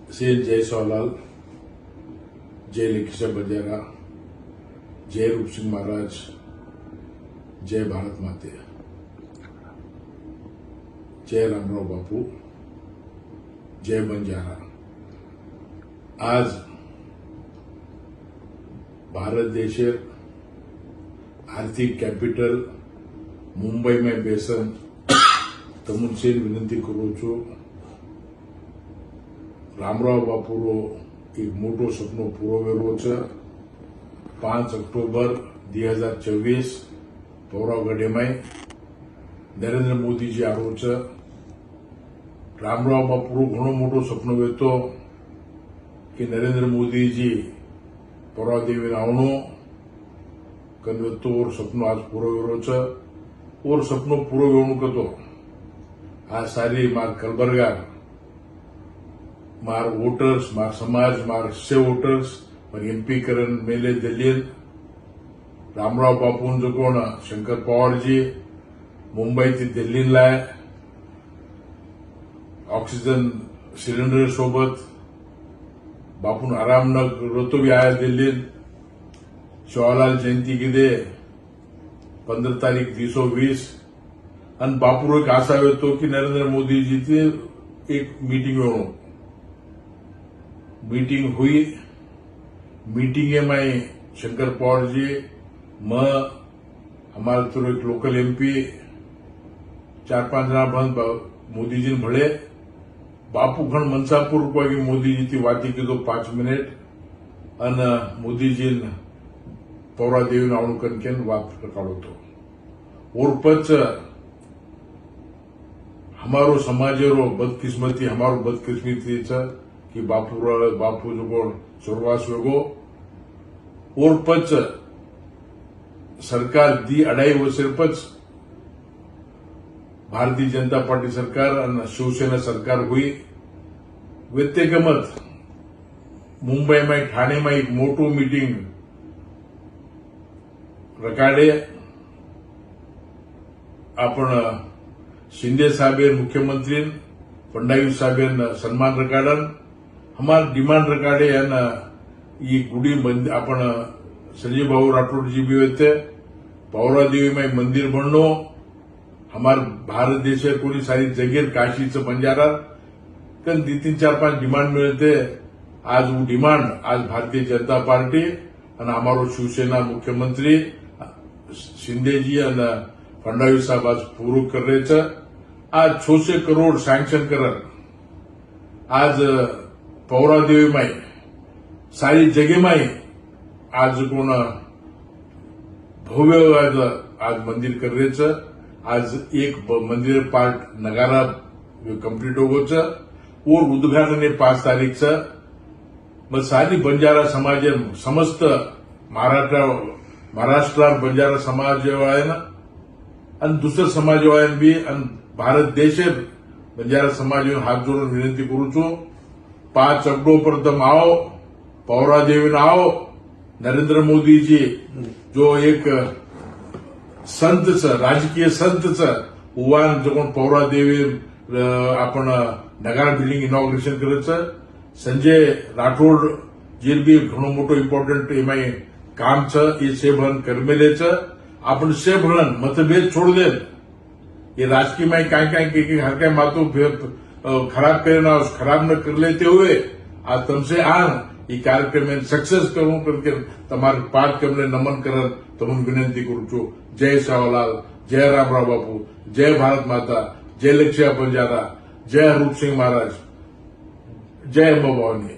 श्री जय सेवालाल, जय लखीसा बंजारा, जय रूप सिंह महाराज, जय भारत माते, जय रामराव बापू, जय बंजारा। आज भारत देशेर आर्थिक कैपिटल मुंबई में बेसन तमुनसे विनंती करू छू। रामराव बापूरो एक मोटो सपनो पूरो करो छ। 5 ऑक्टोबर 2024 पौरागढ़ में नरेंद्र मोदी जी आरो छ। रामराव बापूरो घणो मोटो सपनो वेतो कि नरेंद्र मोदी जी पौरादेवी आवणो कन्वेतो और सपनो आज पूरो करो छ। और सपनो पूरो वेणू कतो आज सारी मार कलबरगार मार वोटर्स, मार समाज, मार से वोटर्स, मार एमपी करण मेले दिल्लीन रामराव बापून जो कोण शंकर पवारजी मुंबई ते दिल्लीन लाय ऑक्सिजन सिलेंडर सोबत बापून आराम न रोतो भी आया दिल्लीन। जवाहरलाल जयंती किदे 15 तारीख 2020 आणि बापूरो एक आशा येतो की नरेंद्र मोदी जी ती एक मीटिंग वेणू मीटिंग हुई। मीटिंग में शंकर पवार जी हमारे तो एक लोकल एमपी 4-5 जना बंद मोदी जी भले बापू खंड मनसापुर की मोदी जी थी वाती की 5 मिनट अन मोदी जी पौरा देवी आवणू कनकेन बात काढो तो। और पच हमारो समाजेरो बदकिस्मती हमारो बदकिस्मती कि बापू जो कोण स्वर्गवास वेगो। और पच सरकार दी 2.5 वर्ष पच भारतीय जनता पार्टी सरकार और शिवसेना सरकार हुई। व्यत्यगमत मुंबई में ठाणे में एक मोटू मीटिंग रकाडे आपण शिंदे साहेब मुख्यमंत्री फडणवीस साहेब सन्मान रकाडन हमार डिमांड रकाडे ये गुडी आपण संजय भाऊ राठौड़ जी भी होते पौरादेवी में मंदिर बननो हमार भारत देश कोणी सारी जगह काशीचं बंजारा कन 3-4-5 डिमांड मिळते। आज वो डिमांड आज भारतीय जनता पार्टी और हमारो शिवसेना मुख्यमंत्री शिंदे जी और फडणवीस साहब आज पूरो कर रहे छ। आज 600 करोड़ सैंक्शन करन आज पौरादेवी में सारी जगह में आज कोण भव्य आज मंदिर कर रहे छ। आज एक मंदिर पार्ट नगारा कंप्लीट होगो छ और उद्घाटन 5 तारीख छ। मग सारी बंजारा समाज समस्त महाराष्ट्र बंजारा समाज आणि दुसरं समाज भी भारत देश बंजारा समाज हात जोडून विनंती करू छू। 5 ऑक्टोबर तम आओ पौरादेवी आओ। नरेंद्र मोदी जी जो एक संत राजकीय संत उवान जो कोण पौरादेवी आपण नगारा बिल्डिंग इनॉग्रेशन करत संजय राठौड़ जी भी घणो मोटो इम्पोर्टंट एमाई काम ये सेभन करमेले आपण सेभन मतभेद छोड़ दे। ये राजकीय में काय हर काय मातो खराब करना खराब न कर लेते हुए आज तुमसे आन ये कार्यक्रम में सक्सेस करूं करके तमारे पाठ कमले नमन करन तुम विनंती करू छू। जय सेवालाल, जय रामराव बापू, जय भारत माता, जय लखीसा बंजारा, जय रूप सिंह महाराज, जय अम्बा भवानी।